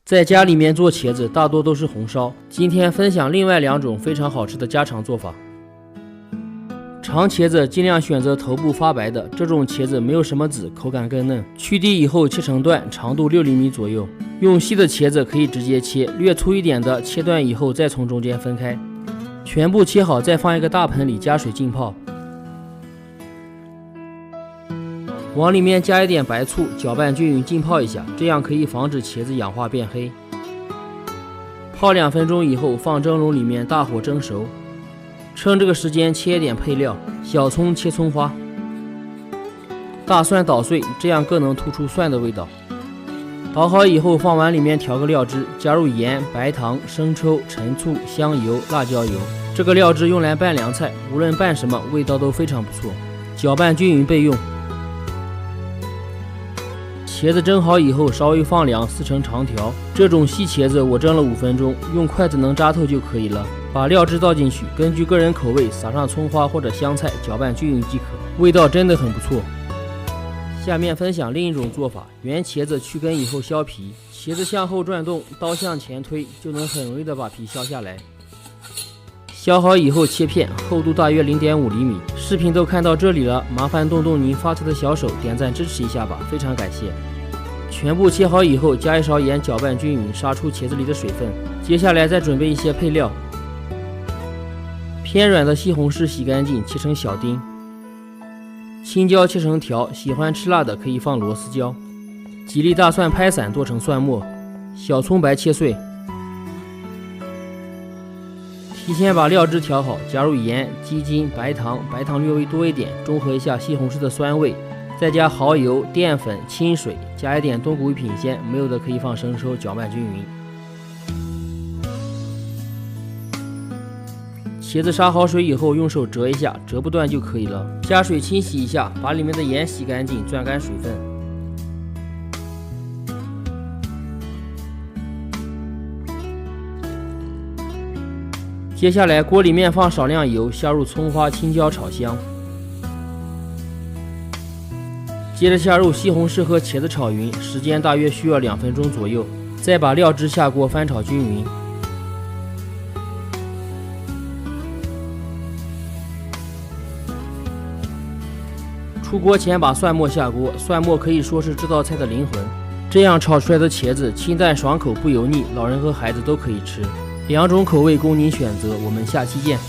在家里面做茄子大多都是红烧，今天分享另外2种非常好吃的家常做法。长茄子尽量选择头部发白的，这种茄子没有什么籽，口感更嫩。去蒂以后切成段，长度6厘米左右。用细的茄子可以直接切，略粗一点的切段以后再从中间分开。全部切好，再放一个大盆里加水浸泡。往里面加一点白醋，搅拌均匀，浸泡一下，这样可以防止茄子氧化变黑。泡2分钟以后，放蒸笼里面大火蒸熟。趁这个时间切一点配料，小葱切葱花，大蒜捣碎，这样更能突出蒜的味道。捣好以后放碗里面调个料汁，加入盐、白糖、生抽、陈醋、香油、辣椒油。这个料汁用来拌凉菜，无论拌什么味道都非常不错。搅拌均匀备用。茄子蒸好以后稍微放凉，撕成长条。这种细茄子我蒸了5分钟，用筷子能扎透就可以了。把料汁倒进去，根据个人口味撒上葱花或者香菜，搅拌均匀即可，味道真的很不错。下面分享另一种做法，原茄子去根以后削皮，茄子向后转动，刀向前推，就能很容易的把皮削下来。削好以后切片，厚度大约0.5厘米。视频都看到这里了，麻烦动动您发财的小手，点赞支持一下吧，非常感谢。全部切好以后，加一勺盐，搅拌均匀，杀出茄子里的水分。接下来再准备一些配料。偏软的西红柿洗干净，切成小丁。青椒切成条，喜欢吃辣的可以放螺丝椒。几粒大蒜拍散剁成蒜末，小葱白切碎。提前把料汁调好，加入盐、鸡精、白糖略微多一点，中和一下西红柿的酸味。再加蚝油、淀粉、清水，加一点冬菇品鲜，没有的可以放生抽，搅拌均匀。茄子杀好水以后，用手折一下，折不断就可以了。加水清洗一下，把里面的盐洗干净，攥干水分。接下来锅里面放少量油，下入葱花、青椒炒香。接着下入西红柿和茄子炒匀，时间大约需要2分钟左右。再把料汁下锅翻炒均匀。出锅前把蒜末下锅，蒜末可以说是这道菜的灵魂。这样炒出来的茄子清淡爽口，不油腻，老人和孩子都可以吃。2种口味供您选择，我们下期见。